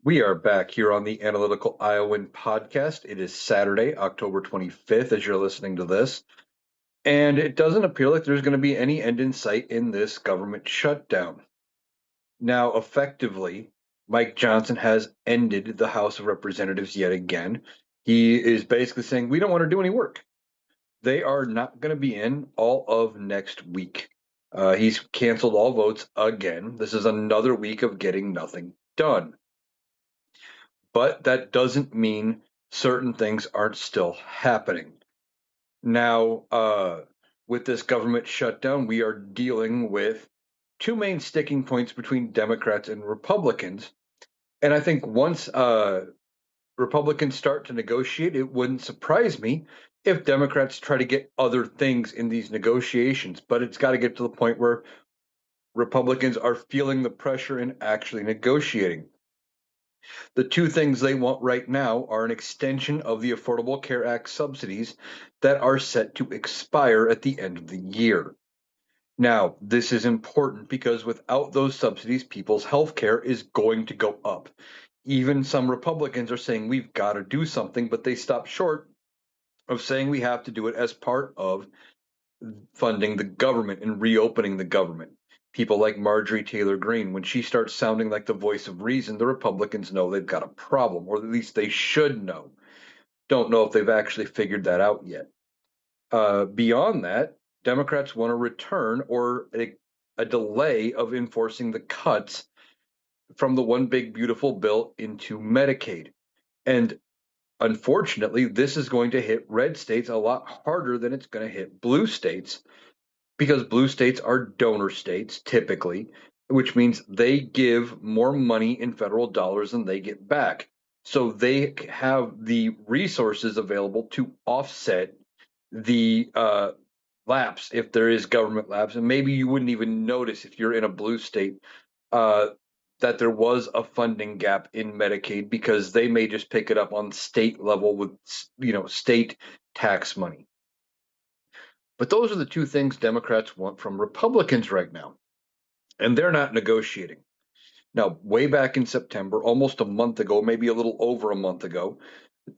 We are back here on the Analytical Iowan podcast. It is Saturday, October 25th, as you're listening to this. And it doesn't appear like there's going to be any end in sight in this government shutdown. Now, effectively, Mike Johnson has ended the House of Representatives yet again. He is basically saying, we don't want to do any work. They are not going to be in all of next week. He's canceled all votes again. This is another week of getting nothing done. But that doesn't mean certain things aren't still happening. Now, with this government shutdown, we are dealing with two main sticking points between Democrats and Republicans. And I think once Republicans start to negotiate, it wouldn't surprise me if Democrats try to get other things in these negotiations. But it's got to get to the point where Republicans are feeling the pressure and actually negotiating. The two things they want right now are an extension of the Affordable Care Act subsidies that are set to expire at the end of the year. Now, this is important because without those subsidies, people's health care is going to go up. Even some Republicans are saying we've got to do something, but they stop short of saying we have to do it as part of funding the government and reopening the government. People like Marjorie Taylor Greene, when she starts sounding like the voice of reason, the Republicans know they've got a problem, or at least they should know. Don't know if they've actually figured that out yet. Beyond that, Democrats want to return or a delay of enforcing the cuts from the One Big Beautiful Bill into Medicaid. And unfortunately, this is going to hit red states a lot harder than it's going to hit blue states because blue states are donor states typically, which means they give more money in federal dollars than they get back. So they have the resources available to offset the lapse if there is government lapse. And maybe you wouldn't even notice if you're in a blue state uh, that there was a funding gap in Medicaid because they may just pick it up on state level with state tax money. But those are the two things Democrats want from Republicans right now, and they're not negotiating. Now, way back in September, almost a month ago, maybe a little over a month ago,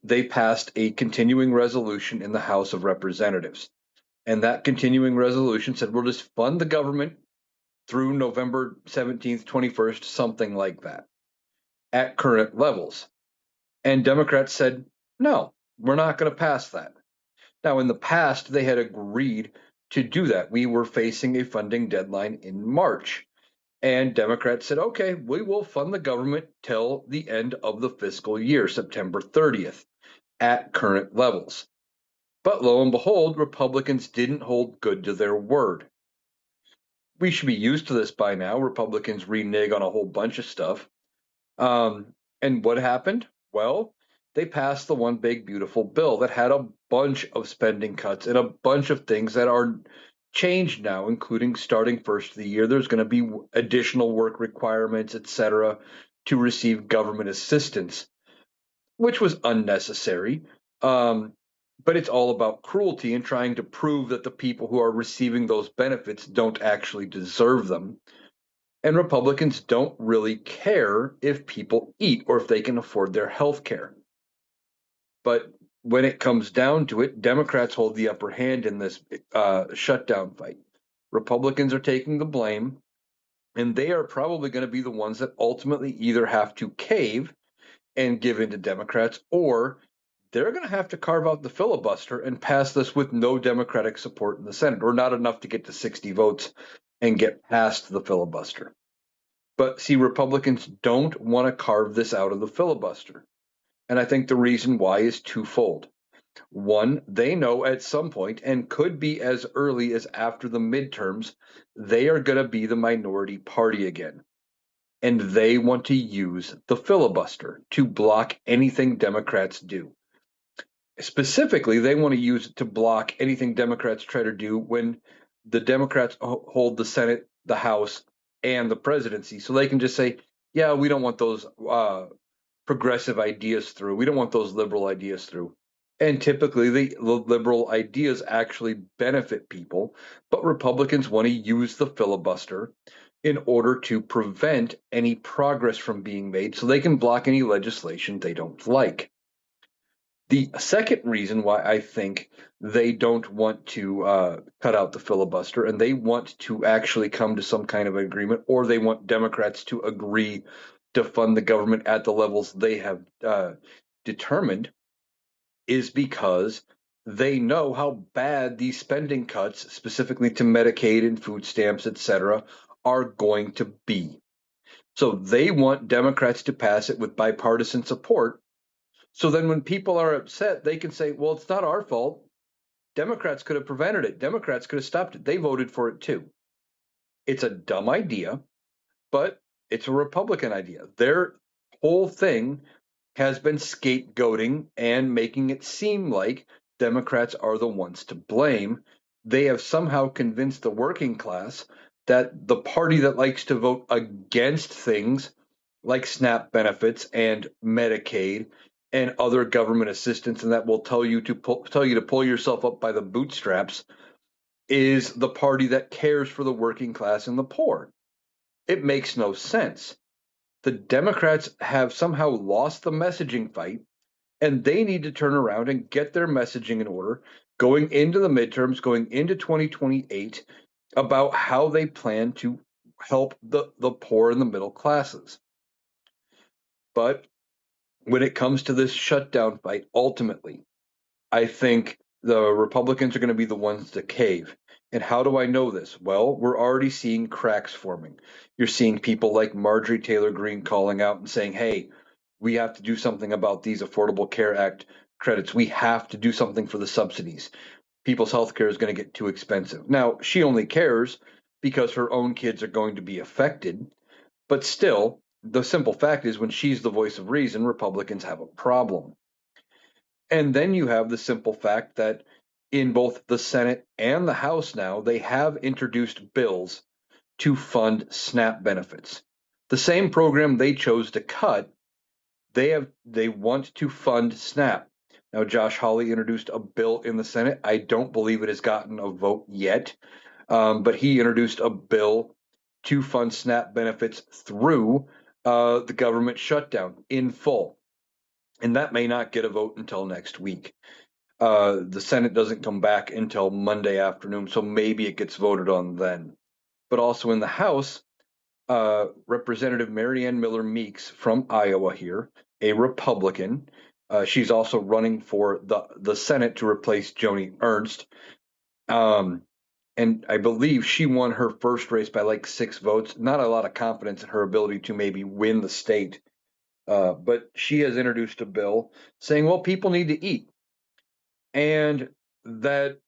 they passed a continuing resolution in the House of Representatives. And that continuing resolution said we'll just fund the government through November 17th, 21st, something like that, at current levels. And Democrats said, no, we're not going to pass that. Now, in the past, they had agreed to do that. We were facing a funding deadline in March. And Democrats said, okay, we will fund the government till the end of the fiscal year, September 30th, at current levels. But lo and behold, Republicans didn't hold good to their word. We should be used to this by now. Republicans renege on a whole bunch of stuff. And what happened? Well, they passed the One Big Beautiful Bill that had a bunch of spending cuts and a bunch of things that are changed now, including starting first of the year. There's going to be additional work requirements, etc., to receive government assistance, which was unnecessary. But it's all about cruelty and trying to prove that the people who are receiving those benefits don't actually deserve them. And Republicans don't really care if people eat or if they can afford their health care. But when it comes down to it, Democrats hold the upper hand in this shutdown fight. Republicans are taking the blame, and they are probably going to be the ones that ultimately either have to cave and give in to Democrats, or they're going to have to carve out the filibuster and pass this with no Democratic support in the Senate, or not enough to get to 60 votes and get past the filibuster. But see, Republicans don't want to carve this out of the filibuster. And I think the reason why is twofold. One, they know at some point, and could be as early as after the midterms, they are going to be the minority party again. And they want to use the filibuster to block anything Democrats do. Specifically, they want to use it to block anything Democrats try to do when the Democrats hold the Senate, the House, and the presidency. So they can just say, yeah, we don't want those progressive ideas through. We don't want those liberal ideas through. And typically, the liberal ideas actually benefit people, but Republicans want to use the filibuster in order to prevent any progress from being made so they can block any legislation they don't like. The second reason why I think they don't want to cut out the filibuster and they want to actually come to some kind of agreement, or they want Democrats to agree to fund the government at the levels they have determined, is because they know how bad these spending cuts, specifically to Medicaid and food stamps, etc., are going to be. So they want Democrats to pass it with bipartisan support. So then when people are upset, they can say, well, it's not our fault. Democrats could have prevented it. Democrats could have stopped it. They voted for it too. It's a dumb idea, but it's a Republican idea. Their whole thing has been scapegoating and making it seem like Democrats are the ones to blame. They have somehow convinced the working class that the party that likes to vote against things like SNAP benefits and Medicaid and other government assistance, and that will tell you to pull yourself up by the bootstraps, is the party that cares for the working class and the poor. It makes no sense. The Democrats have somehow lost the messaging fight, and they need to turn around and get their messaging in order going into the midterms, going into 2028, about how they plan to help the poor and the middle classes. But when it comes to this shutdown fight, ultimately, I think the Republicans are going to be the ones to cave. And how do I know this? Well, we're already seeing cracks forming. You're seeing people like Marjorie Taylor Greene calling out and saying, hey, we have to do something about these Affordable Care Act credits. We have to do something for the subsidies. People's health care is going to get too expensive. Now, she only cares because her own kids are going to be affected. But still, the simple fact is when she's the voice of reason, Republicans have a problem. And then you have the simple fact that in both the Senate and the House now, they have introduced bills to fund SNAP benefits. The same program they chose to cut, they want to fund SNAP. Now, Josh Hawley introduced a bill in the Senate. I don't believe it has gotten a vote yet, but he introduced a bill to fund SNAP benefits through the government shutdown in full. And that may not get a vote until next week. The Senate doesn't come back until Monday afternoon, so maybe it gets voted on then. But also in the House, Representative Marianne Miller Meeks from Iowa here, a Republican. She's also running for the Senate to replace Joni Ernst. And I believe she won her first race by like 6 votes. Not a lot of confidence in her ability to maybe win the state. But she has introduced a bill saying, well, people need to eat. And that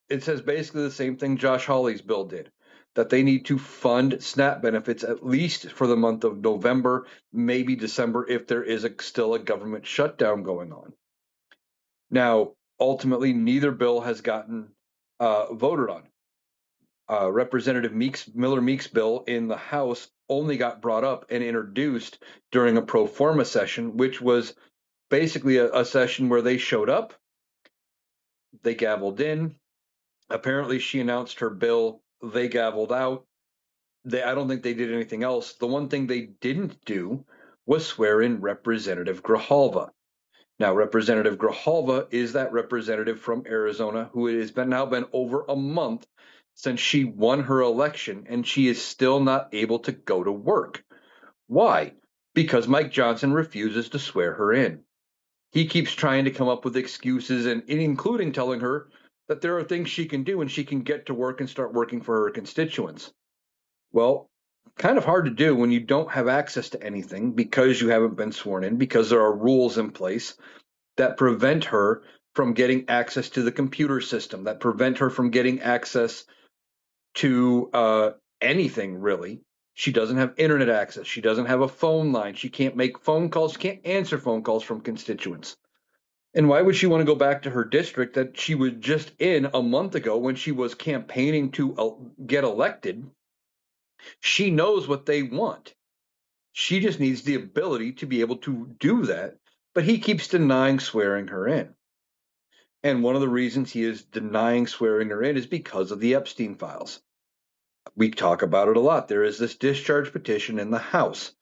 it says basically the same thing Josh Hawley's bill did, that they need to fund SNAP benefits at least for the month of November, maybe December, if there is still a government shutdown going on. Now, ultimately, neither bill has gotten voted on. Representative Miller Meeks' bill in the House only got brought up and introduced during a pro forma session, which was basically a session where they showed up, they gavelled in. Apparently, she announced her bill, they gavelled out. I don't think they did anything else. The one thing they didn't do was swear in Representative Grijalva. Now, Representative Grijalva is that representative from Arizona who it has now been over a month since she won her election, and she is still not able to go to work. Why? Because Mike Johnson refuses to swear her in. He keeps trying to come up with excuses, and including telling her that there are things she can do and she can get to work and start working for her constituents. Well, kind of hard to do when you don't have access to anything because you haven't been sworn in, because there are rules in place that prevent her from getting access to the computer system, that prevent her from getting access to anything, really. She doesn't have internet access. She doesn't have a phone line. She can't make phone calls. She can't answer phone calls from constituents. And why would she want to go back to her district that she was just in a month ago when she was campaigning to get elected? She knows what they want. She just needs the ability to be able to do that. But he keeps denying swearing her in. And one of the reasons he is denying swearing her in is because of the Epstein files. We talk about it a lot. There is this discharge petition in the House.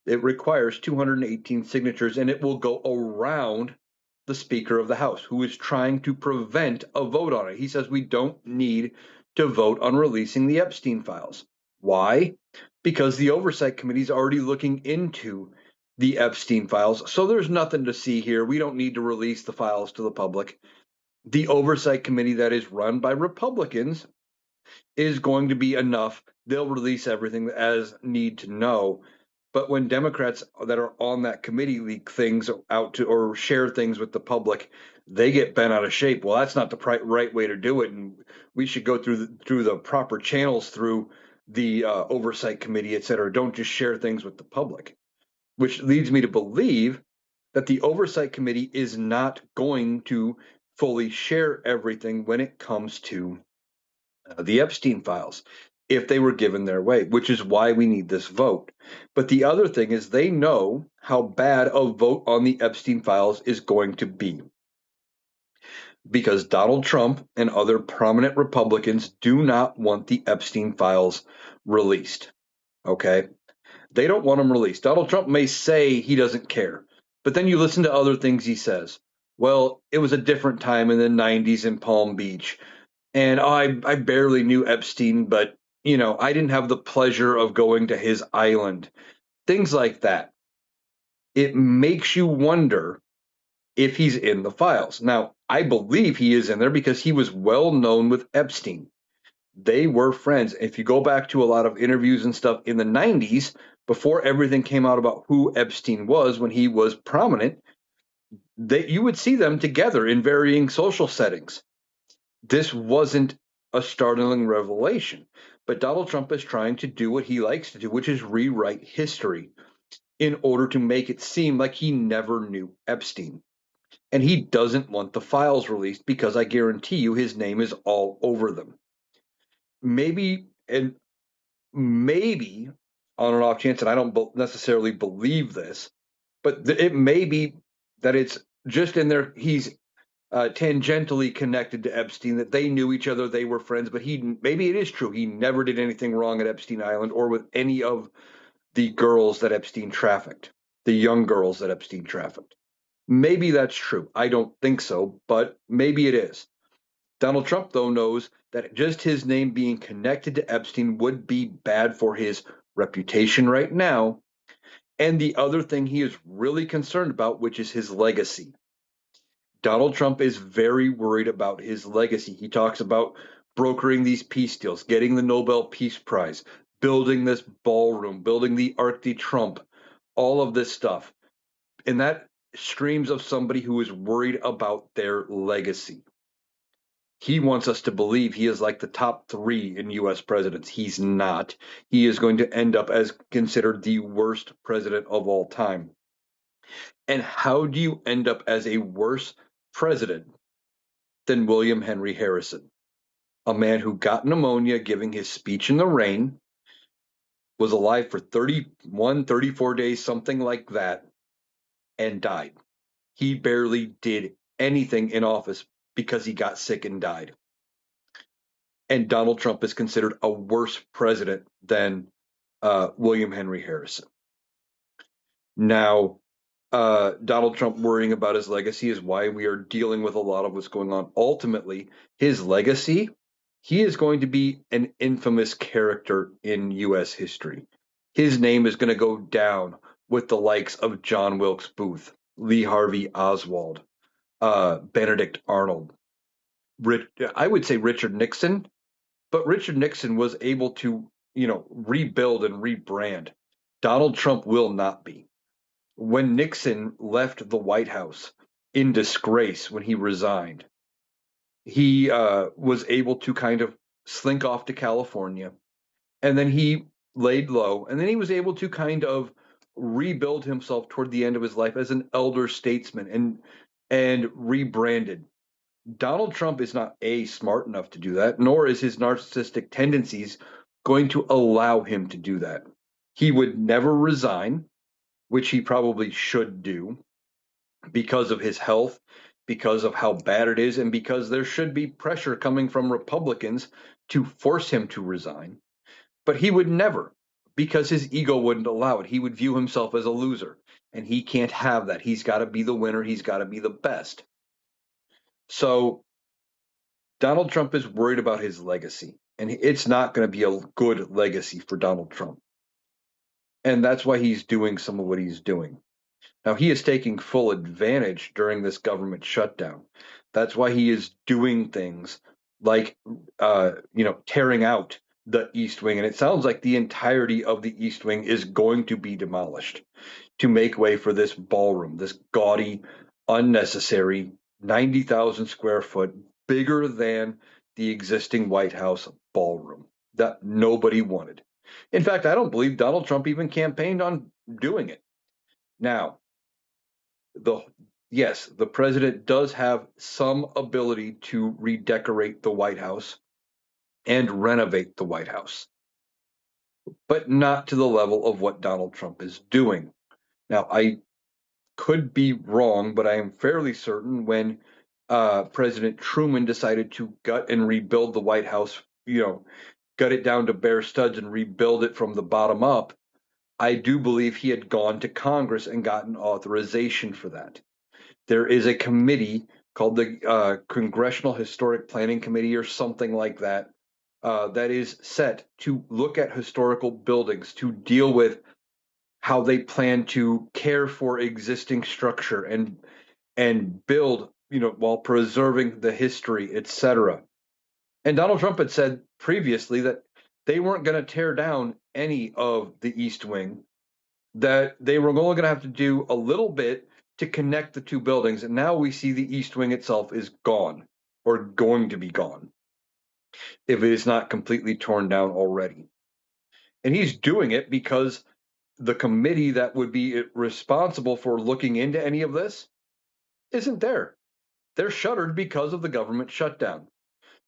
It requires 218 signatures, and it will go around the Speaker of the House, who is trying to prevent a vote on it. He says we don't need to vote on releasing the Epstein files. Why? Because the Oversight Committee is already looking into the Epstein files, so there's nothing to see here. We don't need to release the files to the public. The Oversight Committee that is run by Republicans is going to be enough. They'll release everything as need to know. But when Democrats that are on that committee leak things out to or share things with the public, they get bent out of shape. Well, that's not the right way to do it, and we should go through the proper channels through the oversight committee, et cetera. Don't just share things with the public, which leads me to believe that the oversight committee is not going to fully share everything when it comes to the Epstein files if they were given their way, which is why we need this vote. But the other thing is they know how bad a vote on the Epstein files is going to be because Donald Trump and other prominent Republicans do not want the Epstein files released. Okay? They don't want them released. Donald Trump may say he doesn't care, but then you listen to other things he says. Well, it was a different time in the 90s in Palm Beach. And I barely knew Epstein, but I didn't have the pleasure of going to his island. Things like that. It makes you wonder if he's in the files. Now, I believe he is in there because he was well known with Epstein. They were friends. If you go back to a lot of interviews and stuff in the 90s, before everything came out about who Epstein was when he was prominent, you would see them together in varying social settings. This wasn't a startling revelation, but Donald Trump is trying to do what he likes to do, which is rewrite history in order to make it seem like he never knew Epstein. And he doesn't want the files released because I guarantee you his name is all over them. Maybe on an off chance, and I don't necessarily believe this, but it may be that it's just in there. He's tangentially connected to Epstein, that they knew each other, they were friends, but maybe it is true he never did anything wrong at Epstein Island or with any of the girls that Epstein trafficked, the young girls that Epstein trafficked. Maybe that's true. I don't think so, but maybe it is. Donald Trump, though, knows that just his name being connected to Epstein would be bad for his reputation right now. And the other thing he is really concerned about, which is his legacy. Donald Trump is very worried about his legacy. He talks about brokering these peace deals, getting the Nobel Peace Prize, building this ballroom, building the Arc de Trump, all of this stuff. And that streams of somebody who is worried about their legacy. He wants us to believe he is like the top 3 in US presidents. He's not. He is going to end up as considered the worst president of all time. And how do you end up as a worse president than William Henry Harrison, a man who got pneumonia giving his speech in the rain, was alive for 31, 34 days, something like that, and died? He barely did anything in office because he got sick and died. And Donald Trump is considered a worse president than William Henry Harrison. Now, Donald Trump worrying about his legacy is why we are dealing with a lot of what's going on. Ultimately, his legacy, he is going to be an infamous character in U.S. history. His name is going to go down with the likes of John Wilkes Booth, Lee Harvey Oswald, Benedict Arnold, I would say Richard Nixon, but Richard Nixon was able to, rebuild and rebrand. Donald Trump will not be. When Nixon left the White House in disgrace when he resigned, he was able to kind of slink off to California, and then he laid low, and then he was able to kind of rebuild himself toward the end of his life as an elder statesman and rebranded. Donald Trump is not smart enough to do that, nor is his narcissistic tendencies going to allow him to do that. He would never resign, which he probably should do because of his health, because of how bad it is, and because there should be pressure coming from Republicans to force him to resign. But he would never, because his ego wouldn't allow it. He would view himself as a loser, and he can't have that. He's got to be the winner. He's got to be the best. So Donald Trump is worried about his legacy, and it's not going to be a good legacy for Donald Trump. And that's why he's doing some of what he's doing. Now, he is taking full advantage during this government shutdown. That's why he is doing things like, tearing out the East Wing. And it sounds like the entirety of the East Wing is going to be demolished to make way for this ballroom, this gaudy, unnecessary 90,000 square foot, bigger than the existing White House ballroom that nobody wanted. In fact, I don't believe Donald Trump even campaigned on doing it. Now, the yes, the president does have some ability to redecorate the White House and renovate the White House, but not to the level of what Donald Trump is doing. Now, I could be wrong, but I am fairly certain when President Truman decided to gut and rebuild the White House, gut it down to bare studs and rebuild it from the bottom up, I do believe he had gone to Congress and gotten authorization for that. There is a committee called the Congressional Historic Planning Committee or something like that, that is set to look at historical buildings, to deal with how they plan to care for existing structure and build, while preserving the history, etc. And Donald Trump had said previously that they weren't going to tear down any of the East Wing, that they were only going to have to do a little bit to connect the two buildings. And now we see the East Wing itself is gone or going to be gone if it is not completely torn down already. And he's doing it because the committee that would be responsible for looking into any of this isn't there. They're shuttered because of the government shutdown.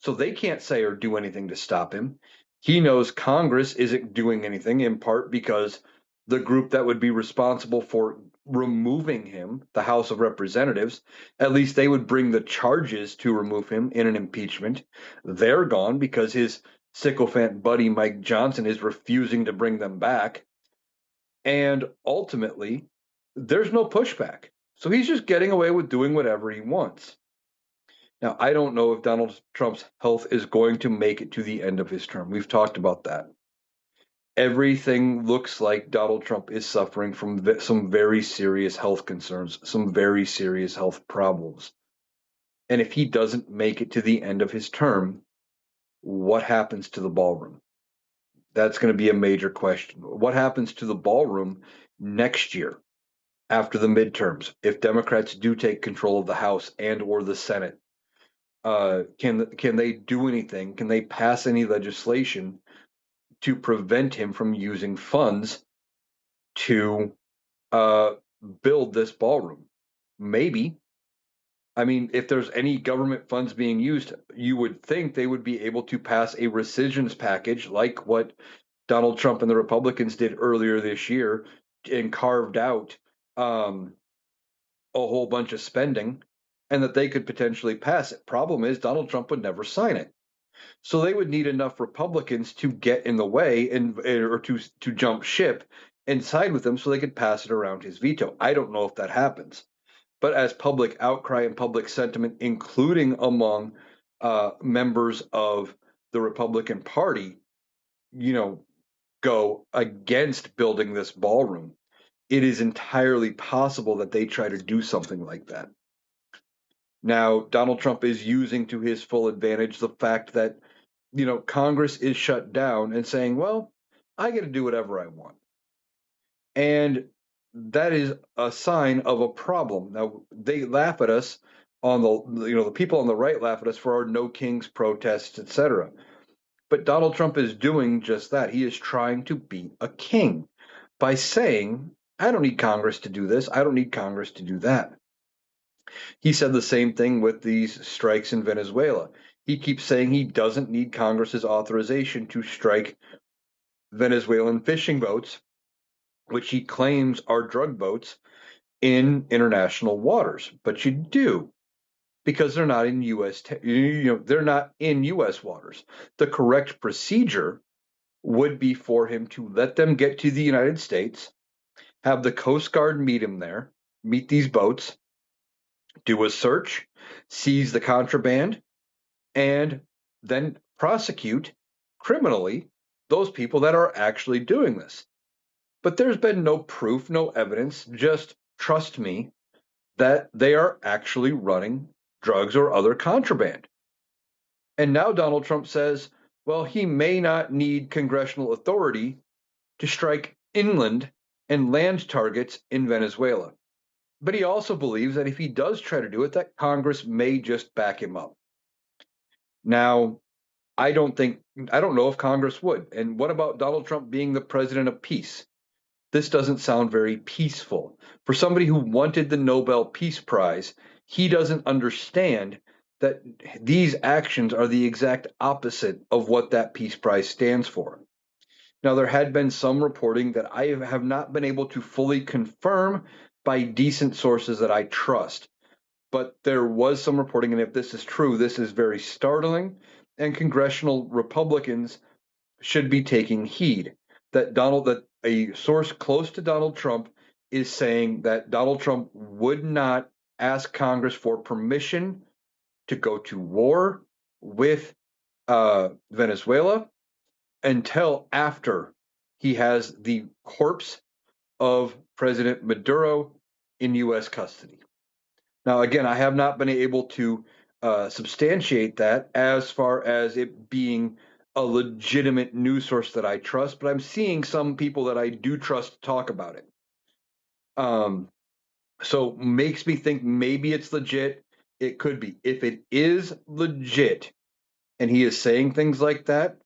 So they can't say or do anything to stop him. He knows Congress isn't doing anything, in part because the group that would be responsible for removing him, the House of Representatives, at least they would bring the charges to remove him in an impeachment. They're gone because his sycophant buddy Mike Johnson is refusing to bring them back. And ultimately, there's no pushback. So he's just getting away with doing whatever he wants. Now, I don't know if Donald Trump's health is going to make it to the end of his term. We've talked about that. Everything looks like Donald Trump is suffering from some very serious health concerns, some very serious health problems. And if he doesn't make it to the end of his term, what happens to the ballroom? That's going to be a major question. What happens to the ballroom next year after the midterms if Democrats do take control of the House and or the Senate? Can they do anything? Can they pass any legislation to prevent him from using funds to uh, build this ballroom? Maybe. I mean, if there's any government funds being used, you would think they would be able to pass a rescissions package like what Donald Trump and the Republicans did earlier this year and carved out a whole bunch of spending, and that they could potentially pass it. Problem is, Donald Trump would never sign it. So they would need enough Republicans to get in the way and or to jump ship and side with them so they could pass it around his veto. I don't know if that happens, but as public outcry and public sentiment, including among members of the Republican Party, go against building this ballroom, it is entirely possible that they try to do something like that. Now, Donald Trump is using to his full advantage the fact that Congress is shut down and saying, well, I get to do whatever I want. And that is a sign of a problem. Now, they laugh at us on the people on the right laugh at us for our no kings protests, etc. But Donald Trump is doing just that. He is trying to be a king by saying, I don't need Congress to do this. I don't need Congress to do that. He said the same thing with these strikes in Venezuela. He keeps saying he doesn't need Congress's authorization to strike Venezuelan fishing boats, which he claims are drug boats, in international waters. But you do, because they're not in U.S. They're not in U.S. waters. The correct procedure would be for him to let them get to the United States, have the Coast Guard meet him there, meet these boats, do a search, seize the contraband, and then prosecute criminally those people that are actually doing this. But there's been no proof, no evidence, just trust me that they are actually running drugs or other contraband. And now Donald Trump says, well, he may not need congressional authority to strike inland and land targets in Venezuela. But he also believes that if he does try to do it, that Congress may just back him up. Now, I don't know if Congress would. And what about Donald Trump being the president of peace? This doesn't sound very peaceful. For somebody who wanted the Nobel Peace Prize, he doesn't understand that these actions are the exact opposite of what that Peace Prize stands for. Now, there had been some reporting that I have not been able to fully confirm by decent sources that I trust. But there was some reporting, and if this is true, this is very startling, and congressional Republicans should be taking heed that a source close to Donald Trump is saying that Donald Trump would not ask Congress for permission to go to war with Venezuela until after he has the corpse of President Maduro in U.S. custody. Now, again, I have not been able to substantiate that as far as it being a legitimate news source that I trust, but I'm seeing some people that I do trust talk about it. Um, so makes me think maybe it's legit. It could be. If it is legit and he is saying things like that,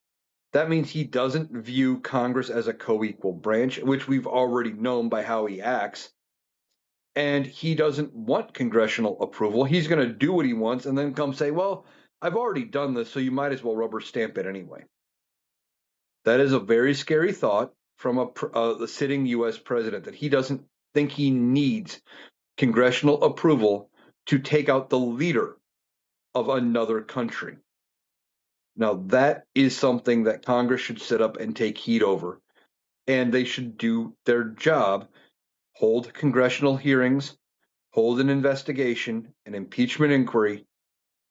that means he doesn't view Congress as a co-equal branch, which we've already known by how he acts. And he doesn't want congressional approval. He's going to do what he wants and then come say, well, I've already done this, so you might as well rubber stamp it anyway. That is a very scary thought from the sitting U.S. president that he doesn't think he needs congressional approval to take out the leader of another country. Now, that is something that Congress should sit up and take heed over, and they should do their job, hold congressional hearings, hold an investigation, an impeachment inquiry,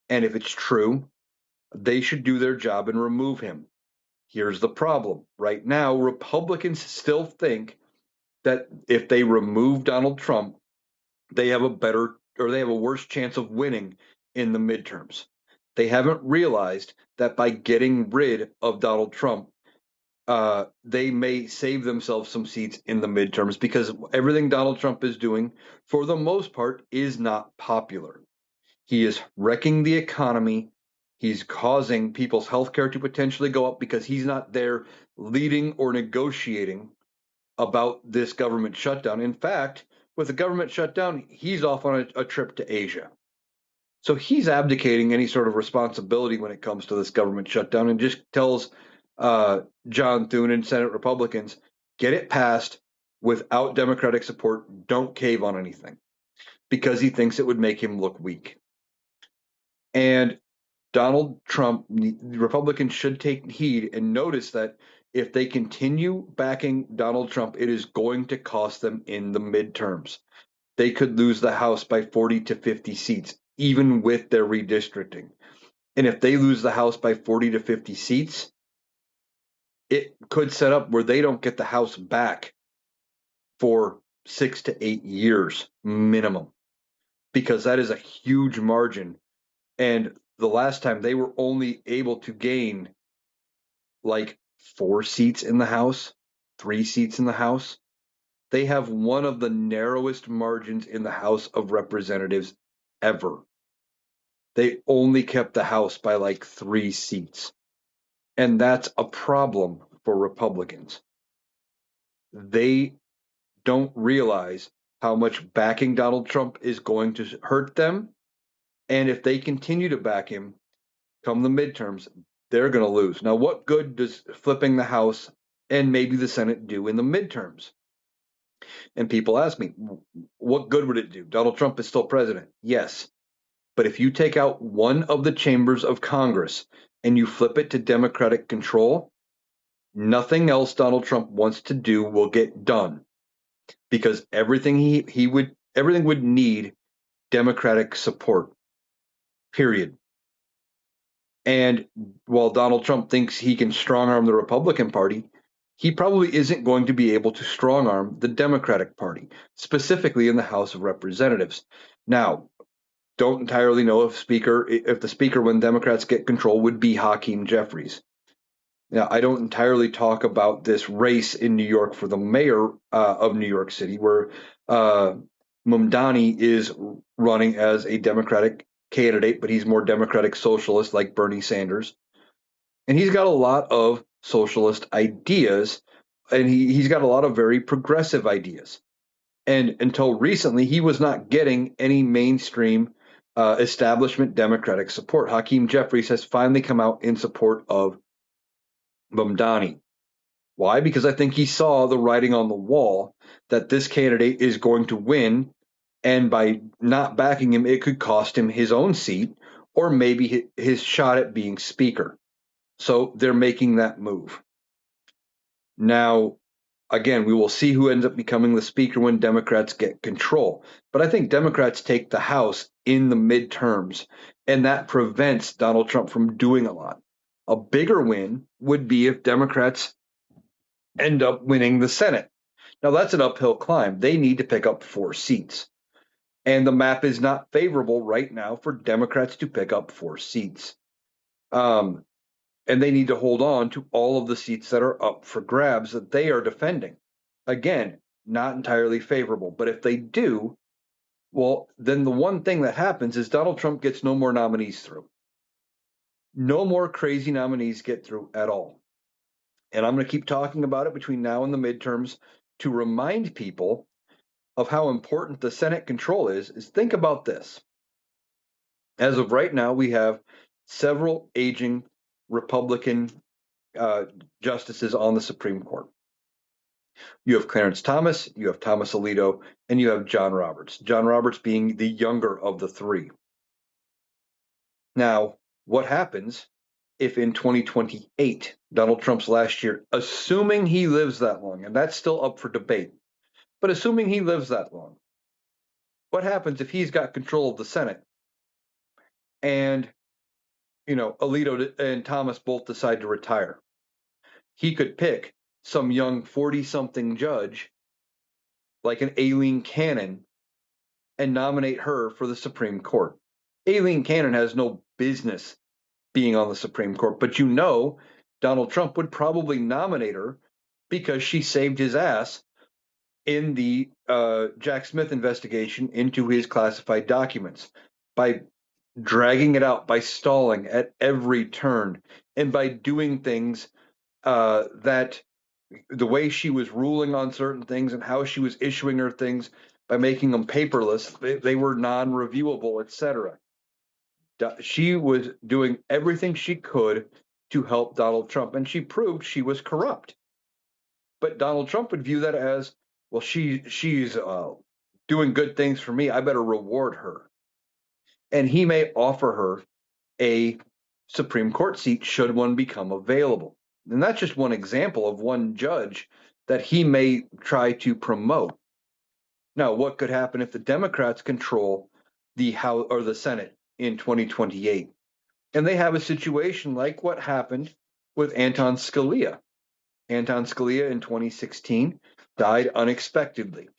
and if it's true, they should do their job and remove him. Here's the problem. Right now, Republicans still think that if they remove Donald Trump, they have a worse chance of winning in the midterms. They haven't realized that by getting rid of Donald Trump, they may save themselves some seats in the midterms because everything Donald Trump is doing, for the most part, is not popular. He is wrecking the economy. He's causing people's health care to potentially go up because he's not there leading or negotiating about this government shutdown. In fact, with the government shutdown, he's off on a trip to Asia. So he's abdicating any sort of responsibility when it comes to this government shutdown and just tells John Thune and Senate Republicans, get it passed without Democratic support. Don't cave on anything because he thinks it would make him look weak. And Donald Trump, Republicans should take heed and notice that if they continue backing Donald Trump, it is going to cost them in the midterms. They could lose the House by 40 to 50 seats, even with their redistricting. And if they lose the House by 40 to 50 seats, it could set up where they don't get the House back for 6 to 8 years minimum, because that is a huge margin. And the last time they were only able to gain like 4 seats in the House, 3 seats in the House. They have one of the narrowest margins in the House of Representatives ever. They only kept the House by like 3 seats. And that's a problem for Republicans. They don't realize how much backing Donald Trump is going to hurt them. And if they continue to back him come the midterms, they're going to lose. Now, what good does flipping the House and maybe the Senate do in the midterms? And people ask me, what good would it do? Donald Trump is still president. Yes. But if you take out one of the chambers of Congress and you flip it to Democratic control, Nothing else Donald Trump wants to do will get done because everything would need Democratic support. Period. And while Donald Trump thinks he can strong arm the Republican Party, he probably isn't going to be able to strong arm the Democratic Party, specifically in the House of Representatives. Now, don't entirely know if the speaker, when Democrats get control, would be Hakeem Jeffries. Now, I don't entirely talk about this race in New York for the mayor of New York City, where uh, Mamdani is running as a Democratic candidate, but he's more Democratic socialist like Bernie Sanders. And he's got a lot of socialist ideas, and he's got a lot of very progressive ideas. And until recently, he was not getting any mainstream establishment Democratic support. Hakeem Jeffries has finally come out in support of Mamdani. Why? Because I think he saw the writing on the wall that this candidate is going to win, and by not backing him, it could cost him his own seat or maybe his shot at being speaker. So they're making that move. Now, again, we will see who ends up becoming the speaker when Democrats get control. But I think Democrats take the House in the midterms, and that prevents Donald Trump from doing a lot. A bigger win would be if Democrats end up winning the Senate. Now, that's an uphill climb. They need to pick up 4 seats. And the map is not favorable right now for Democrats to pick up 4 seats. And they need to hold on to all of the seats that are up for grabs that they are defending. Again, not entirely favorable. But if they do, well, then the one thing that happens is Donald Trump gets no more nominees through. No more crazy nominees get through at all. And I'm going to keep talking about it between now and the midterms to remind people of how important the Senate control is think about this. As of right now, we have several aging Republican uh, justices on the Supreme Court. You have Clarence Thomas, you have Thomas Alito, and you have John Roberts. John Roberts being the younger of the three. Now, what happens if in 2028, Donald Trump's last year, assuming he lives that long, and that's still up for debate, but assuming he lives that long, what happens if he's got control of the Senate and Alito and Thomas both decide to retire? He could pick some young 40-something judge like an Aileen Cannon and nominate her for the Supreme Court. Aileen Cannon has no business being on the Supreme Court, but Donald Trump would probably nominate her because she saved his ass in the Jack Smith investigation into his classified documents by dragging it out, by stalling at every turn, and by doing things that the way she was ruling on certain things and how she was issuing her things by making them paperless, they were non-reviewable, etc. She was doing everything she could to help Donald Trump, and she proved she was corrupt. But Donald Trump would view that as, well, she's doing good things for me. I better reward her, and he may offer her a Supreme Court seat should one become available. And that's just one example of one judge that he may try to promote. Now, what could happen if the Democrats control the House or the Senate in 2028? And they have a situation like what happened with Anton Scalia. Anton Scalia in 2016 died unexpectedly.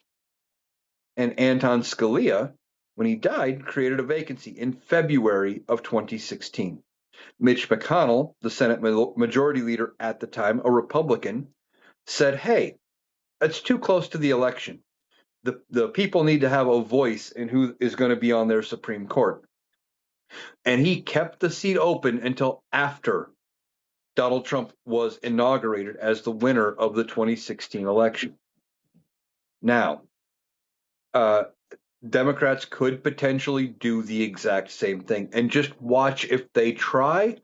And Anton Scalia, when he died, created a vacancy in February of 2016. Mitch McConnell, the Senate majority leader at the time, a Republican, said, hey, that's too close to the election. The people need to have a voice in who is going to be on their Supreme Court. And he kept the seat open until after Donald Trump was inaugurated as the winner of the 2016 election. Now, Democrats could potentially do the exact same thing. And just watch if they try,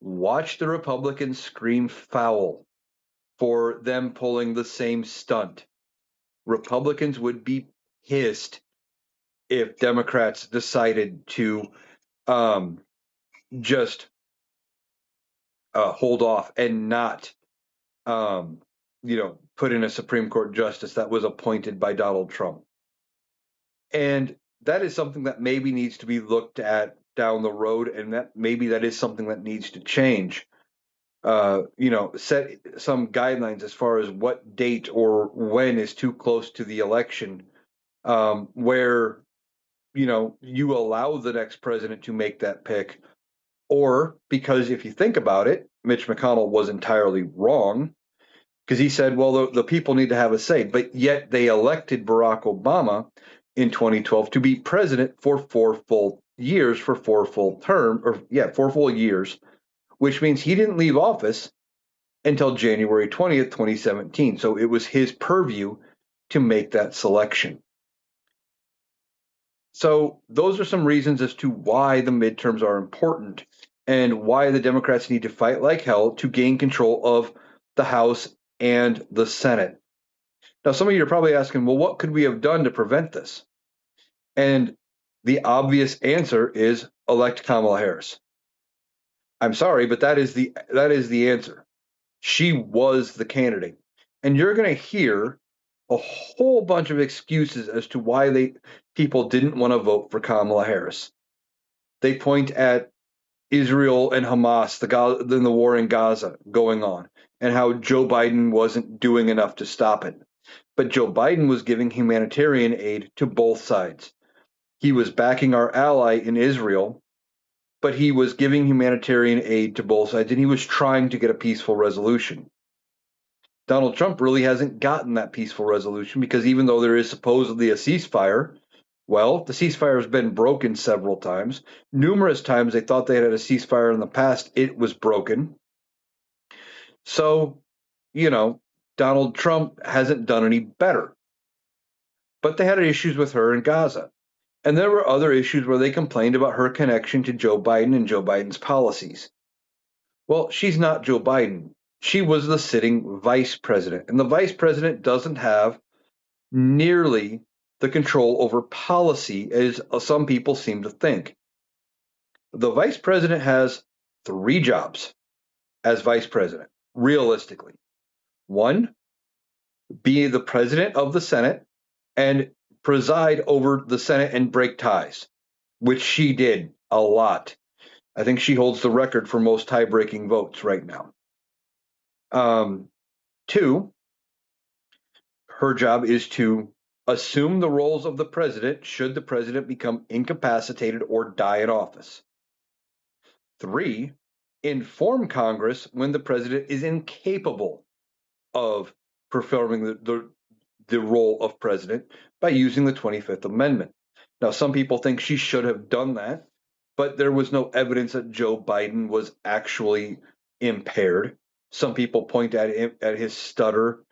watch the Republicans scream foul for them pulling the same stunt. Republicans would be pissed if Democrats decided to just hold off and not um, put in a Supreme Court justice that was appointed by Donald Trump. And that is something that maybe needs to be looked at down the road, and that maybe that is something that needs to change. Set some guidelines as far as what date or when is too close to the election, where you allow the next president to make that pick, or because if you think about it, Mitch McConnell was entirely wrong because he said, well, the people need to have a say, but yet they elected Barack Obama in 2012 to be president for 4 full years, for 4 full years, which means he didn't leave office until January 20th, 2017. So it was his purview to make that selection. So those are some reasons as to why the midterms are important and why the Democrats need to fight like hell to gain control of the House and the Senate. Now, some of you are probably asking, well, what could we have done to prevent this? And the obvious answer is elect Kamala Harris. I'm sorry, but that is the answer. She was the candidate. And you're going to hear a whole bunch of excuses as to why people didn't want to vote for Kamala Harris. They point at Israel and Hamas, the war in Gaza going on, and how Joe Biden wasn't doing enough to stop it. But Joe Biden was giving humanitarian aid to both sides. He was backing our ally in Israel, but he was giving humanitarian aid to both sides, and he was trying to get a peaceful resolution. Donald Trump really hasn't gotten that peaceful resolution because even though there is supposedly a ceasefire, well, the ceasefire has been broken several times. Numerous times they thought they had a ceasefire in the past, it was broken. So, Donald Trump hasn't done any better. But they had issues with her in Gaza. And there were other issues where they complained about her connection to Joe Biden and Joe Biden's policies. Well, she's not Joe Biden. She was the sitting vice president. And the vice president doesn't have nearly the control over policy as some people seem to think. The vice president has 3 jobs as vice president, realistically. One, be the president of the Senate and preside over the Senate and break ties, which she did a lot. I think she holds the record for most tie-breaking votes right now. 2, her job is to assume the roles of the president should the president become incapacitated or die in office. 3, inform Congress when the president is incapable of performing the role of president by using the 25th Amendment. Now, some people think she should have done that, but there was no evidence that Joe Biden was actually impaired. Some people point at his stutter,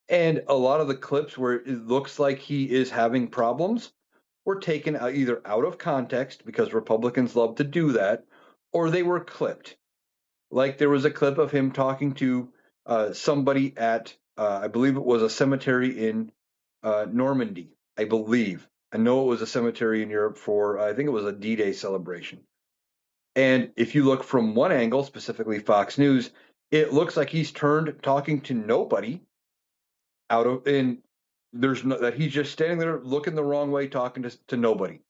and a lot of the clips where it looks like he is having problems were taken either out of context because Republicans love to do that, or they were clipped. Like there was a clip of him talking to somebody at, I believe it was a cemetery in Normandy, I believe. I know it was a cemetery in Europe for, I think it was a D-Day celebration. And if you look from one angle, specifically Fox News, it looks like he's turned talking to nobody and that he's just standing there looking the wrong way, talking to nobody.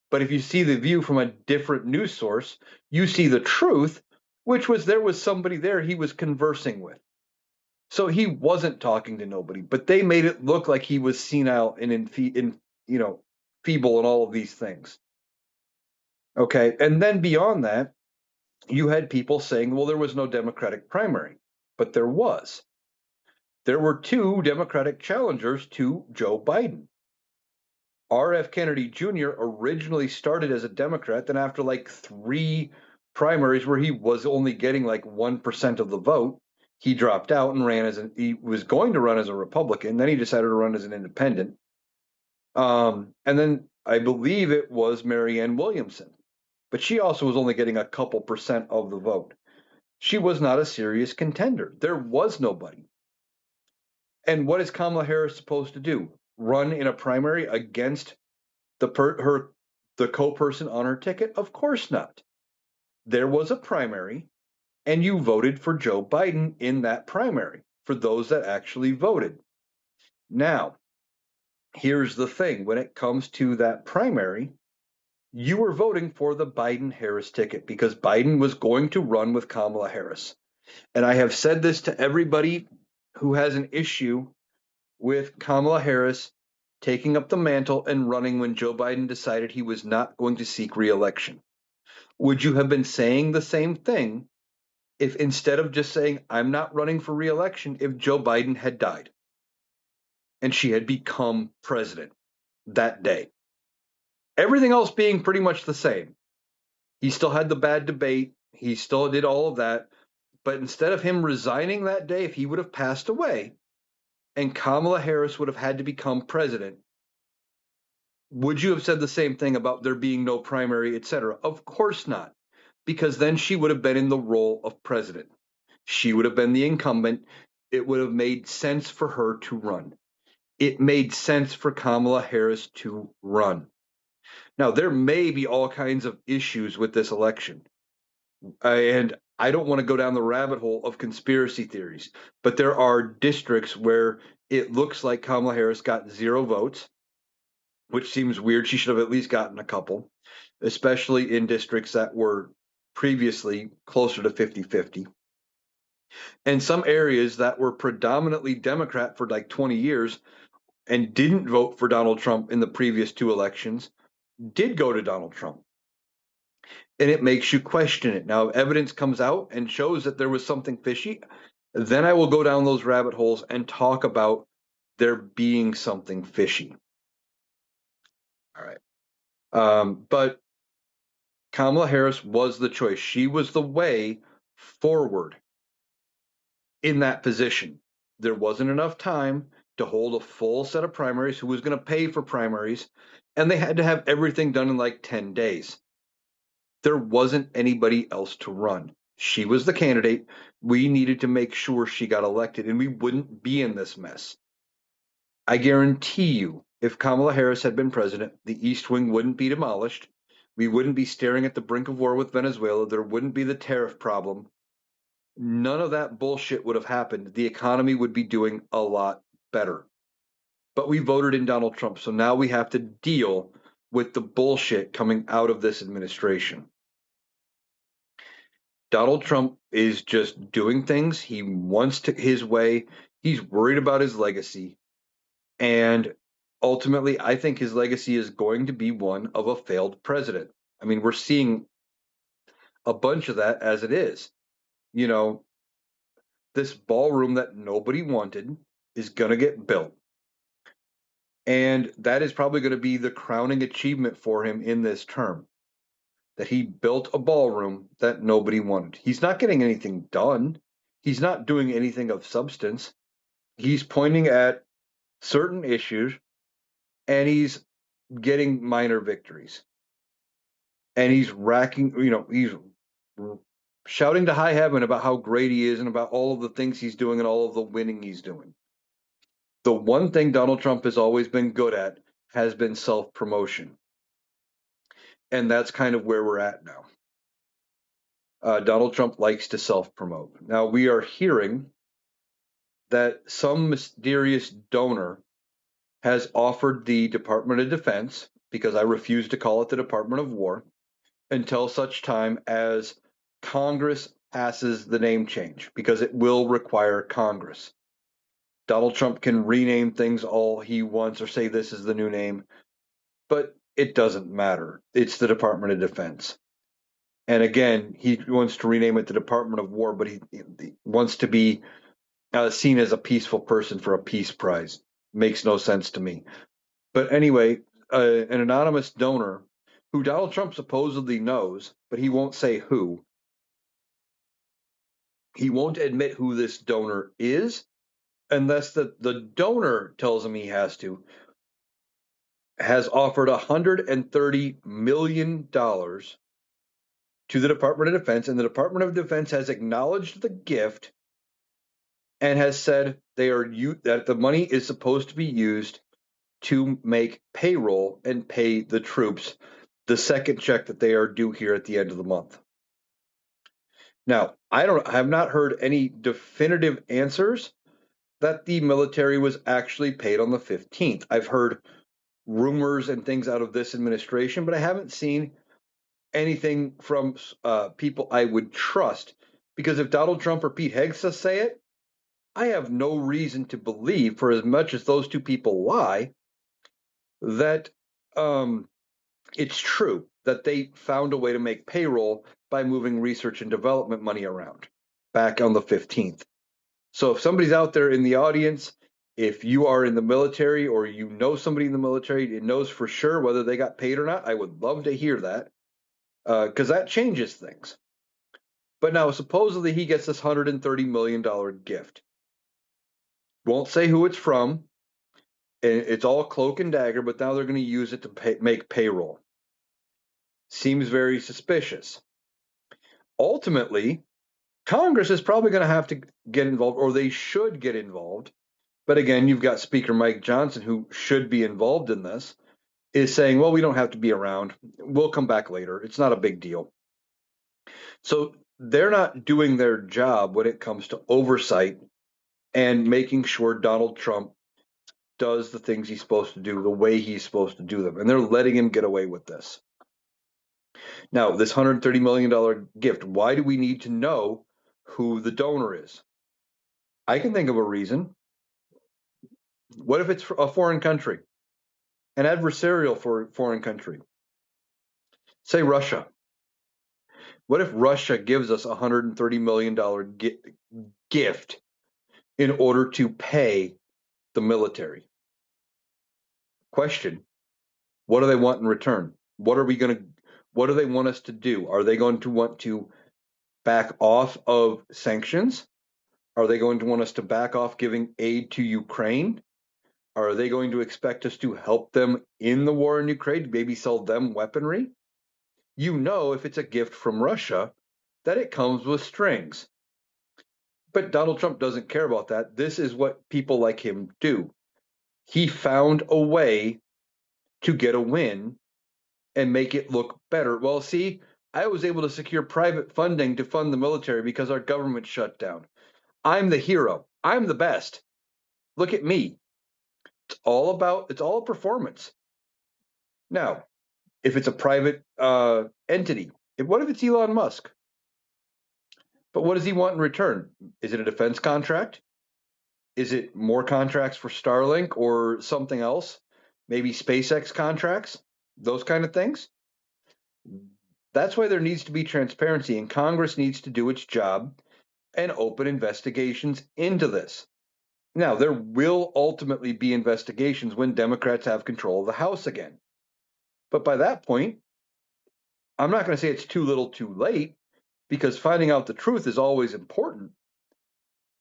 But if you see the view from a different news source, you see the truth, which was there was somebody there he was conversing with. So he wasn't talking to nobody, but they made it look like he was senile and feeble and all of these things. Okay, and then beyond that, you had people saying, well, there was no Democratic primary, but there was. There were 2 Democratic challengers to Joe Biden. R.F. Kennedy Jr. originally started as a Democrat, then after like 3 primaries where he was only getting like 1% of the vote, he dropped out and he was going to run as a Republican. Then he decided to run as an independent. And then I believe it was Marianne Williamson, but she also was only getting a couple percent of the vote. She was not a serious contender. There was nobody. And what is Kamala Harris supposed to do? Run in a primary against the co-person on her ticket? Of course not. There was a primary. and you voted for Joe Biden in that primary, for those that actually voted. Now, here's the thing, when it comes to that primary, you were voting for the Biden-Harris ticket because Biden was going to run with Kamala Harris. And I have said this to everybody who has an issue with Kamala Harris taking up the mantle and running when Joe Biden decided he was not going to seek reelection. Would you have been saying the same thing if instead of just saying, I'm not running for reelection, if Joe Biden had died and she had become president that day? Everything else being pretty much the same. He still had the bad debate. He still did all of that. But instead of him resigning that day, if he would have passed away and Kamala Harris would have had to become president, would you have said the same thing about there being no primary, et cetera? Of course not, because then she would have been in the role of president. She would have been the incumbent. It would have made sense for her to run. It made sense for Kamala Harris to run. Now, there may be all kinds of issues with this election. And I don't want to go down the rabbit hole of conspiracy theories, but there are districts where it looks like Kamala Harris got 0 votes, which seems weird. She should have at least gotten a couple, especially in districts that were previously closer to 50-50. And some areas that were predominantly Democrat for like 20 years and didn't vote for Donald Trump in the previous 2 elections did go to Donald Trump. And it makes you question it. Now, if evidence comes out and shows that there was something fishy, then I will go down those rabbit holes and talk about there being something fishy. All right. But Kamala Harris was the choice. She was the way forward in that position. There wasn't enough time to hold a full set of primaries. Who was going to pay for primaries? And they had to have everything done in like 10 days. There wasn't anybody else to run. She was the candidate. We needed to make sure she got elected, and we wouldn't be in this mess. I guarantee you, if Kamala Harris had been president, the East Wing wouldn't be demolished. We wouldn't be staring at the brink of war with Venezuela. There wouldn't be the tariff problem. None of that bullshit would have happened. The economy would be doing a lot better. But we voted in Donald Trump, so now we have to deal with the bullshit coming out of this administration. Donald Trump is just doing things. He wants to his way. He's worried about his legacy. And ultimately, I think his legacy is going to be one of a failed president. I mean, we're seeing a bunch of that as it is. You know, this ballroom that nobody wanted is going to get built. And that is probably going to be the crowning achievement for him in this term, that he built a ballroom that nobody wanted. He's not getting anything done. He's not doing anything of substance. He's pointing at certain issues and he's getting minor victories. And he's he's shouting to high heaven about how great he is and about all of the things he's doing and all of the winning he's doing. The one thing Donald Trump has always been good at has been self-promotion. And that's kind of where we're at now. Donald Trump likes to self-promote. Now, we are hearing that some mysterious donor has offered the Department of Defense, because I refuse to call it the Department of War, until such time as Congress passes the name change, because it will require Congress. Donald Trump can rename things all he wants or say this is the new name, but it doesn't matter. It's the Department of Defense. And again, he wants to rename it the Department of War, but he wants to be seen as a peaceful person for a peace prize. Makes no sense to me. But anyway, an anonymous donor who Donald Trump supposedly knows, but he won't say who. He won't admit who this donor is unless the donor tells him he has offered $130 million to the Department of Defense, and the Department of Defense has acknowledged the gift and has said that the money is supposed to be used to make payroll and pay the troops the second check that they are due here at the end of the month. Now, I have not heard any definitive answers that the military was actually paid on the 15th. I've heard rumors and things out of this administration, but I haven't seen anything from people I would trust. Because if Donald Trump or Pete Hegseth say it, I have no reason to believe, for as much as those two people lie, that um, it's true that they found a way to make payroll by moving research and development money around back on the 15th. So if somebody's out there in the audience, if you are in the military or you know somebody in the military and knows for sure whether they got paid or not, I would love to hear that because that changes things. But now, supposedly, he gets this $130 million gift. Won't say who it's from. It's all cloak and dagger, but now they're going to use it to make payroll. Seems very suspicious. Ultimately, Congress is probably going to have to get involved, or they should get involved. But again, you've got Speaker Mike Johnson, who should be involved in this, is saying, well, we don't have to be around. We'll come back later. It's not a big deal. So they're not doing their job when it comes to oversight and making sure Donald Trump does the things he's supposed to do the way he's supposed to do them. And they're letting him get away with this. Now, this $130 million gift, why do we need to know who the donor is? I can think of a reason. What if it's a foreign country, an adversarial foreign country? Say Russia. What if Russia gives us a $130 million gift in order to pay the military? Question: what do they want in return? What do they want us to do? Are they going to want to back off of sanctions? Are they going to want us to back off giving aid to Ukraine? Are they going to expect us to help them in the war in Ukraine, maybe sell them weaponry? You know, if it's a gift from Russia, that it comes with strings. But Donald Trump doesn't care about that. This is what people like him do. He found a way to get a win and make it look better. Well, see, I was able to secure private funding to fund the military because our government shut down. I'm the hero. I'm the best. Look at me. It's all performance. Now, if it's a private entity, what if it's Elon Musk? But what does he want in return? Is it a defense contract? Is it more contracts for Starlink or something else? Maybe SpaceX contracts? Those kind of things? That's why there needs to be transparency, and Congress needs to do its job and open investigations into this. Now, there will ultimately be investigations when Democrats have control of the House again. But by that point, I'm not going to say it's too little too late because finding out the truth is always important.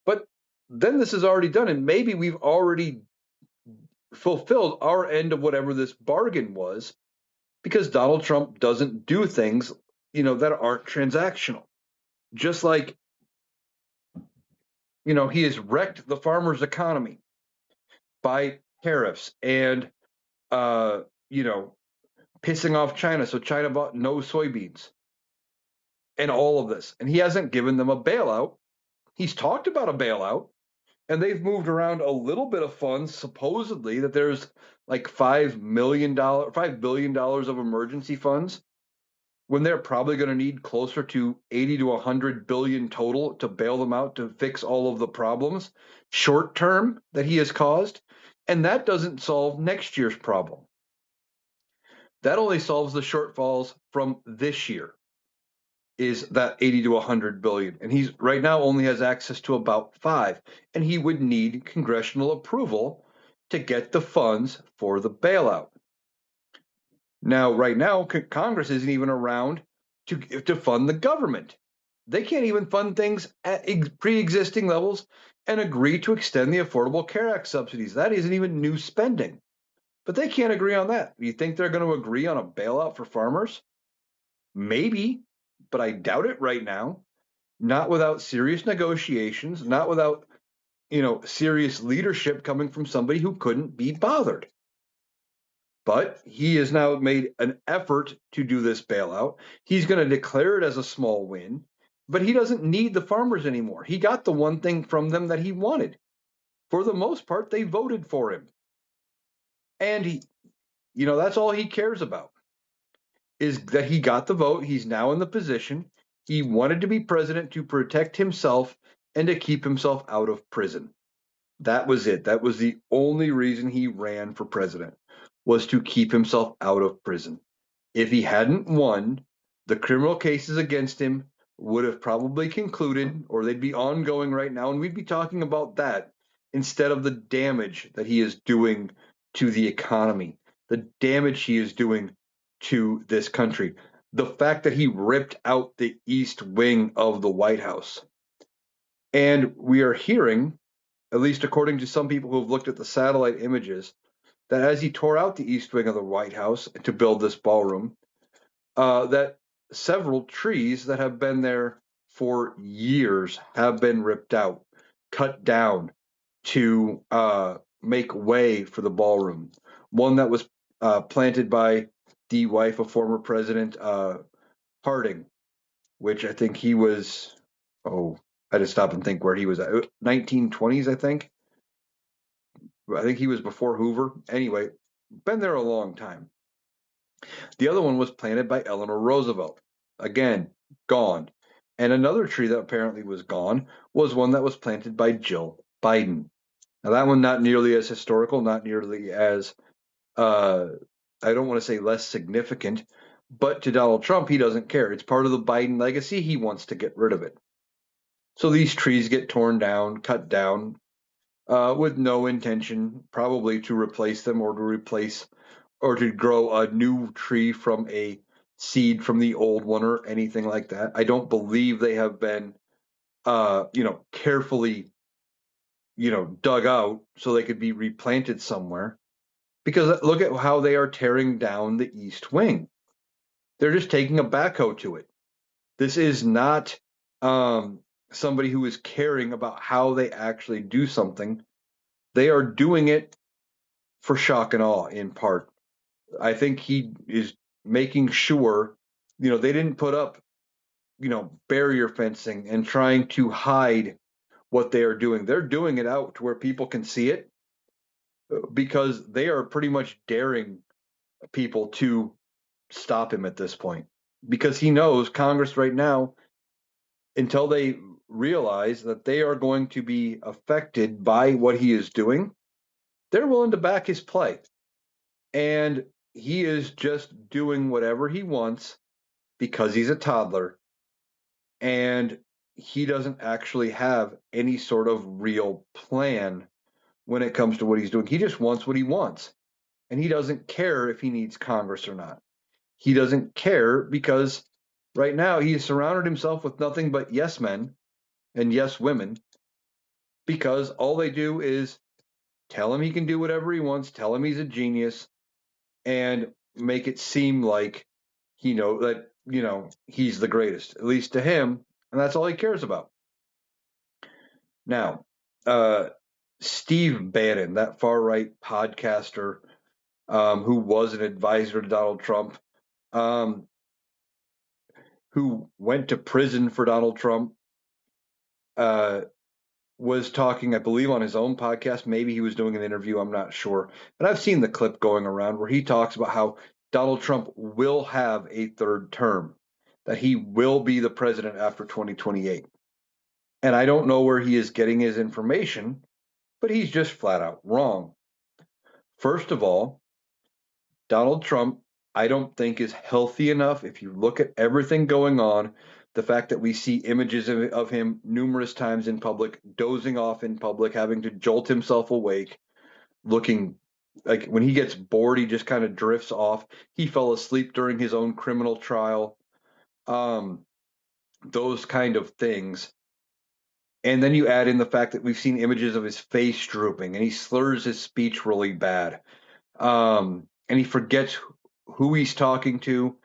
But then this is already done, and maybe we've already fulfilled our end of whatever this bargain was because Donald Trump doesn't do things, that aren't transactional. Just like, he has wrecked the farmers' economy by tariffs and, uh, you know, pissing off China. So China bought no soybeans and all of this. And he hasn't given them a bailout. He's talked about a bailout, and they've moved around a little bit of funds, supposedly, that there's like $5 billion of emergency funds when they're probably going to need closer to 80 to 100 billion total to bail them out to fix all of the problems short term that he has caused. And that doesn't solve next year's problem. That only solves the shortfalls from this year, is that 80 to 100 billion. And he's right now only has access to about 5. And he would need congressional approval to get the funds for the bailout. Now, right now, Congress isn't even around to fund the government. They can't even fund things at pre-existing levels and agree to extend the Affordable Care Act subsidies. That isn't even new spending. But they can't agree on that. You think they're going to agree on a bailout for farmers? Maybe, but I doubt it right now. Not without serious negotiations, not without, serious leadership coming from somebody who couldn't be bothered. But he has now made an effort to do this bailout. He's going to declare it as a small win, but he doesn't need the farmers anymore. He got the one thing from them that he wanted. For the most part, they voted for him. And that's all he cares about is that he got the vote. He's now in the position. He wanted to be president to protect himself and to keep himself out of prison. That was it. That was the only reason he ran for president, was to keep himself out of prison. If he hadn't won, the criminal cases against him would have probably concluded, or they'd be ongoing right now, and we'd be talking about that instead of the damage that he is doing to the economy, the damage he is doing to this country, the fact that he ripped out the East Wing of the White House. And we are hearing, at least according to some people who have looked at the satellite images, that as he tore out the East Wing of the White House to build this ballroom, that several trees that have been there for years have been ripped out, cut down to make way for the ballroom. One that was planted by the wife of former President Harding, which I think he was, I had to stop and think where he was at. 1920s, I think. I think he was before Hoover. Anyway, been there a long time. The other one was planted by Eleanor Roosevelt. Again, gone. And another tree that apparently was gone was one that was planted by Jill Biden. Now, that one not nearly as historical, not nearly as, I don't want to say less significant, but to Donald Trump, he doesn't care. It's part of the Biden legacy. He wants to get rid of it. So these trees get torn down, cut down, with no intention probably to replace them or to grow a new tree from a seed from the old one or anything like that. I don't believe they have been, carefully, dug out so they could be replanted somewhere. Because look at how they are tearing down the East Wing. They're just taking a backhoe to it. This is not somebody who is caring about how they actually do something. They are doing it for shock and awe in part. I think he is making sure, they didn't put up, barrier fencing and trying to hide what they are doing. They're doing it out to where people can see it because they are pretty much daring people to stop him at this point because he knows Congress right now, until they realize that they are going to be affected by what he is doing, they're willing to back his play. And he is just doing whatever he wants because he's a toddler and he doesn't actually have any sort of real plan when it comes to what he's doing. He just wants what he wants. And he doesn't care if he needs Congress or not. He doesn't care because right now he has surrounded himself with nothing but yes men and yes women because all they do is tell him he can do whatever he wants, tell him he's a genius, and make it seem like he's the greatest, at least to him, and that's all he cares about. Now, Steve Bannon, that far right podcaster who was an advisor to Donald Trump, who went to prison for Donald Trump, was talking, I believe, on his own podcast. Maybe he was doing an interview, I'm not sure. But I've seen the clip going around where he talks about how Donald Trump will have a third term, that he will be the president after 2028. And I don't know where he is getting his information, but he's just flat out wrong. First of all, Donald Trump, I don't think is healthy enough. If you look at everything going on, the fact that we see images of him numerous times in public, dozing off in public, having to jolt himself awake, looking like when he gets bored, he just kind of drifts off. He fell asleep during his own criminal trial. Those kind of things. And then you add in the fact that we've seen images of his face drooping and he slurs his speech really bad. And he forgets who he's talking to,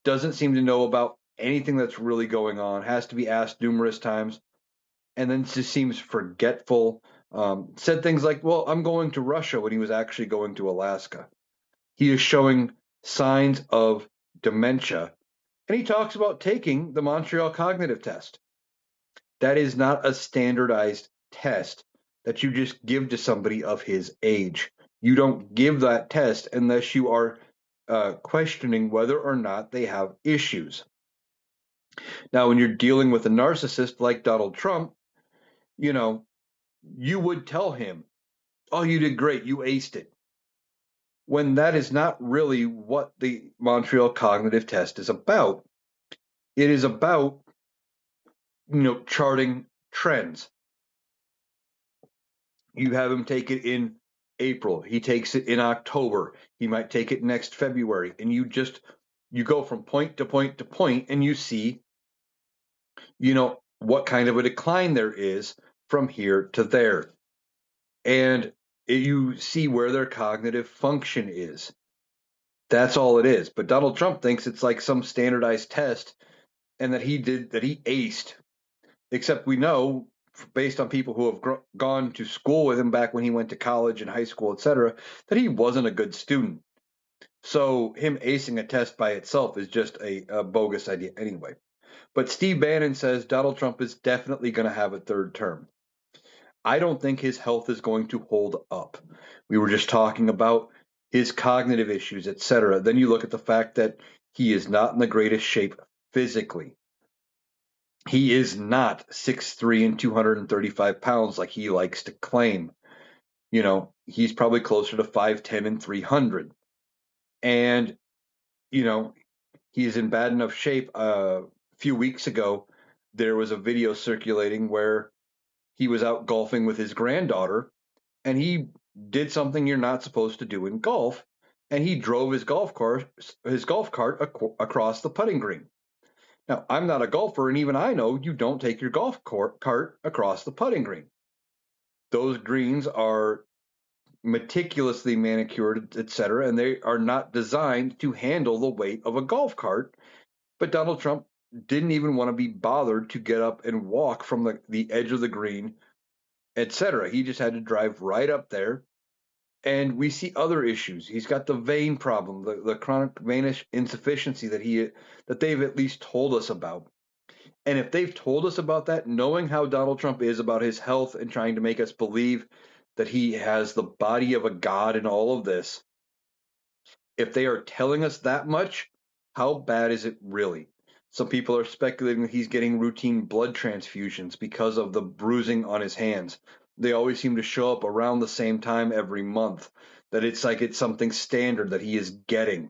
doesn't seem to know about anything that's really going on, has to be asked numerous times, and then just seems forgetful. Said things like, well, I'm going to Russia when he was actually going to Alaska. He is showing signs of dementia. And he talks about taking the Montreal Cognitive Test. That is not a standardized test that you just give to somebody of his age. You don't give that test unless you are questioning whether or not they have issues. Now, when you're dealing with a narcissist like Donald Trump, you know, you would tell him, oh, you did great, you aced it. When that is not really what the Montreal Cognitive Test is about. It is about, charting trends. You have him take it in April. He takes it in October. He might take it next February. And you go from point to point to point and you see, what kind of a decline there is from here to there. And you see where their cognitive function is. That's all it is. But Donald Trump thinks it's like some standardized test and that he aced. Except we know, based on people who have gone to school with him back when he went to college and high school, etc., that he wasn't a good student. So him acing a test by itself is just a bogus idea anyway. But Steve Bannon says Donald Trump is definitely going to have a third term. I don't think his health is going to hold up. We were just talking about his cognitive issues, etc. Then you look at the fact that he is not in the greatest shape physically. He is not 6'3" and 235 pounds like he likes to claim. He's probably closer to 5'10" and 300. And, he is in bad enough shape. A few weeks ago, there was a video circulating where he was out golfing with his granddaughter and he did something you're not supposed to do in golf. And he drove his golf cart across the putting green. Now, I'm not a golfer, and even I know you don't take your golf cart across the putting green. Those greens are meticulously manicured, etc., and they are not designed to handle the weight of a golf cart. But Donald Trump didn't even want to be bothered to get up and walk from the edge of the green, etc. He just had to drive right up there. And we see other issues. He's got the vein problem, the chronic venous insufficiency that they've at least told us about. And if they've told us about that, knowing how Donald Trump is about his health and trying to make us believe that he has the body of a god in all of this, if they are telling us that much, how bad is it really? Some people are speculating that he's getting routine blood transfusions because of the bruising on his hands. They always seem to show up around the same time every month, that it's like it's something standard that he is getting,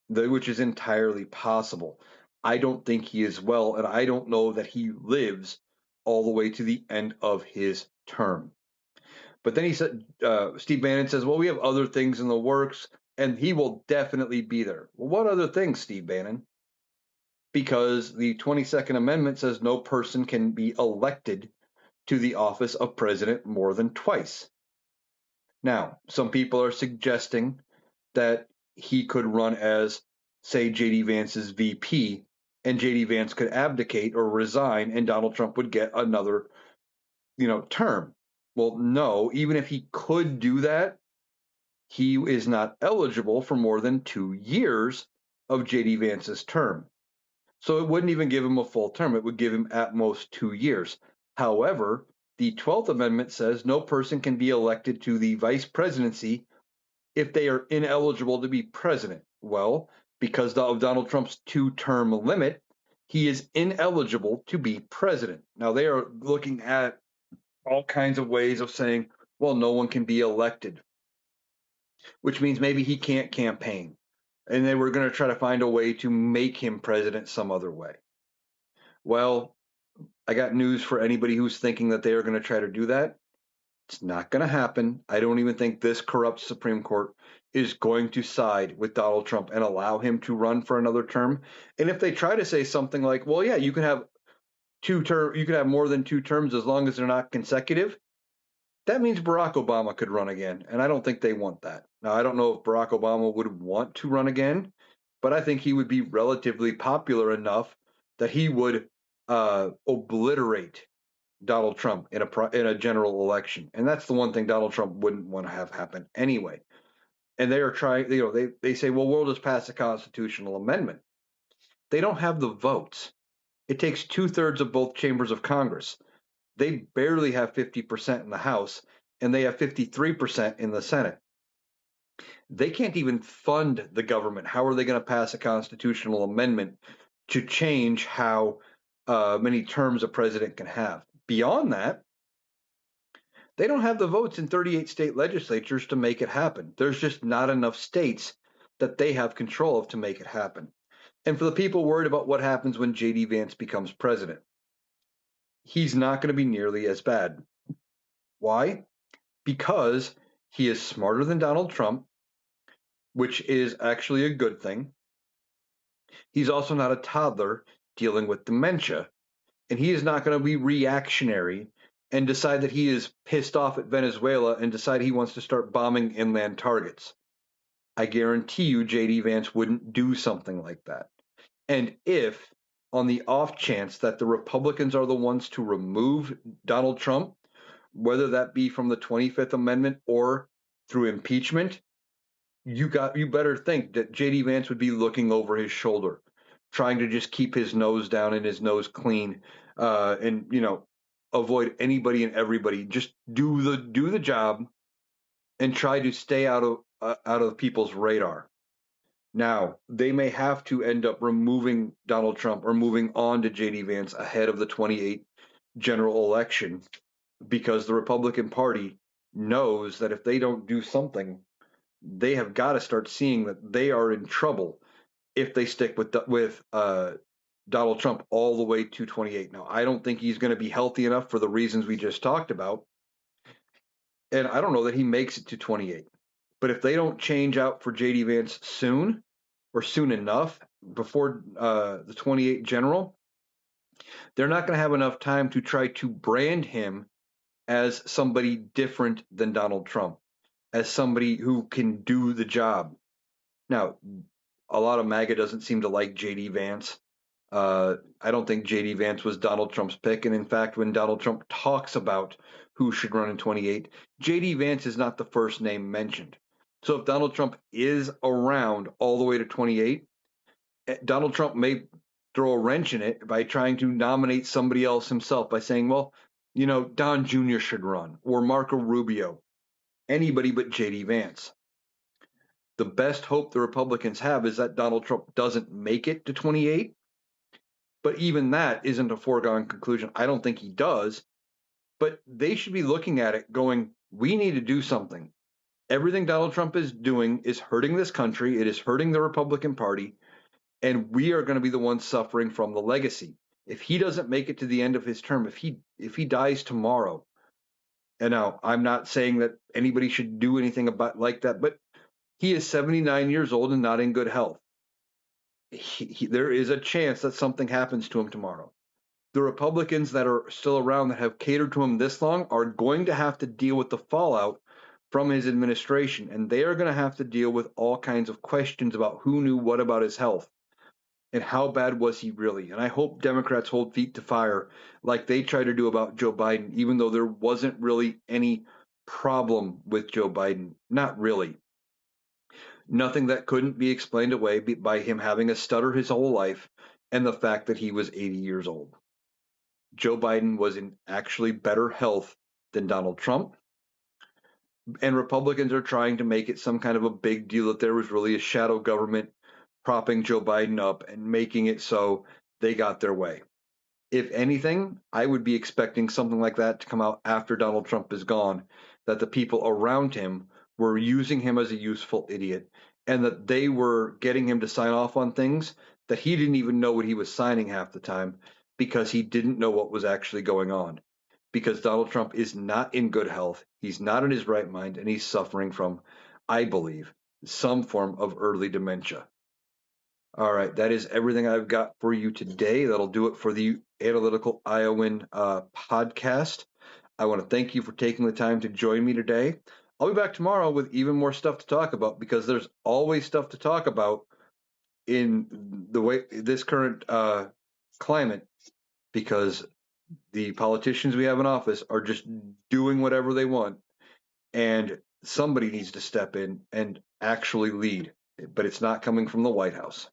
which is entirely possible. I don't think he is well, and I don't know that he lives all the way to the end of his term. But then he said, Steve Bannon says, well, we have other things in the works, and he will definitely be there. Well, what other things, Steve Bannon? Because the 22nd Amendment says no person can be elected to the office of president more than twice. Now, some people are suggesting that he could run as, say, J.D. Vance's VP, and J.D. Vance could abdicate or resign, and Donald Trump would get another, term. Well, no, even if he could do that, he is not eligible for more than 2 years of J.D. Vance's term. So it wouldn't even give him a full term. It would give him at most 2 years. However, the 12th Amendment says no person can be elected to the vice presidency if they are ineligible to be president. Well, because of Donald Trump's 2-term limit, he is ineligible to be president. Now, they are looking at all kinds of ways of saying, well, no one can be elected, which means maybe he can't campaign. And they were going to try to find a way to make him president some other way. Well, I got news for anybody who's thinking that they are going to try to do that. It's not going to happen. I don't even think this corrupt Supreme Court is going to side with Donald Trump and allow him to run for another term. And if they try to say something like, well, yeah, you can have you can have more than 2 terms as long as they're not consecutive, that means Barack Obama could run again. And I don't think they want that. Now, I don't know if Barack Obama would want to run again, but I think he would be relatively popular enough that he would obliterate Donald Trump in a general election. And that's the one thing Donald Trump wouldn't want to have happen anyway. And they are trying, they say, well, we'll just pass a constitutional amendment. They don't have the votes. It takes 2/3 of both chambers of Congress. They barely have 50% in the House, and they have 53% in the Senate. They can't even fund the government. How are they going to pass a constitutional amendment to change how many terms a president can have? Beyond that, they don't have the votes in 38 state legislatures to make it happen. There's just not enough states that they have control of to make it happen. And for the people worried about what happens when JD Vance becomes president, he's not going to be nearly as bad. Why? Because he is smarter than Donald Trump, which is actually a good thing. He's also not a toddler dealing with dementia, and he is not going to be reactionary and decide that he is pissed off at Venezuela and decide he wants to start bombing inland targets. I guarantee you JD Vance wouldn't do something like that. And if, on the off chance that the Republicans are the ones to remove Donald Trump, whether that be from the 25th Amendment or through impeachment, you better think that JD Vance would be looking over his shoulder, trying to just keep his nose down and his nose clean, and avoid anybody and everybody. Just do the job and try to stay out of people's radar. Now, they may have to end up removing Donald Trump or moving on to JD Vance ahead of the 28 general election because the Republican Party knows that if they don't do something, they have got to start seeing that they are in trouble if they stick with Donald Trump all the way to 28. Now, I don't think he's going to be healthy enough for the reasons we just talked about, and I don't know that he makes it to 28. But if they don't change out for JD Vance soon or soon enough before the 28 general, they're not going to have enough time to try to brand him as somebody different than Donald Trump, as somebody who can do the job. Now, a lot of MAGA doesn't seem to like JD Vance. I don't think JD Vance was Donald Trump's pick. And in fact, when Donald Trump talks about who should run in 28, JD Vance is not the first name mentioned. So if Donald Trump is around all the way to 28, Donald Trump may throw a wrench in it by trying to nominate somebody else himself by saying, well, Don Jr. should run or Marco Rubio, anybody but JD Vance. The best hope the Republicans have is that Donald Trump doesn't make it to 28. But even that isn't a foregone conclusion. I don't think he does. But they should be looking at it going, we need to do something. Everything Donald Trump is doing is hurting this country. It is hurting the Republican Party. And we are going to be the ones suffering from the legacy. If he doesn't make it to the end of his term, if he dies tomorrow, and now I'm not saying that anybody should do anything about like that, but he is 79 years old and not in good health. There is a chance that something happens to him tomorrow. The Republicans that are still around that have catered to him this long are going to have to deal with the fallout from his administration, and they are going to have to deal with all kinds of questions about who knew what about his health and how bad was he really. And I hope Democrats hold feet to fire like they try to do about Joe Biden, even though there wasn't really any problem with Joe Biden. Not really. Nothing that couldn't be explained away by him having a stutter his whole life and the fact that he was 80 years old. Joe Biden was in actually better health than Donald Trump. And Republicans are trying to make it some kind of a big deal that there was really a shadow government propping Joe Biden up and making it so they got their way. If anything, I would be expecting something like that to come out after Donald Trump is gone, that the people around him were using him as a useful idiot and that they were getting him to sign off on things that he didn't even know what he was signing half the time because he didn't know what was actually going on. Because Donald Trump is not in good health, he's not in his right mind, and he's suffering from, I believe, some form of early dementia. All right, that is everything I've got for you today. That'll do it for the Analytical Iowan podcast. I want to thank you for taking the time to join me today. I'll be back tomorrow with even more stuff to talk about because there's always stuff to talk about in the way this current climate because the politicians we have in office are just doing whatever they want, and somebody needs to step in and actually lead, but it's not coming from the White House.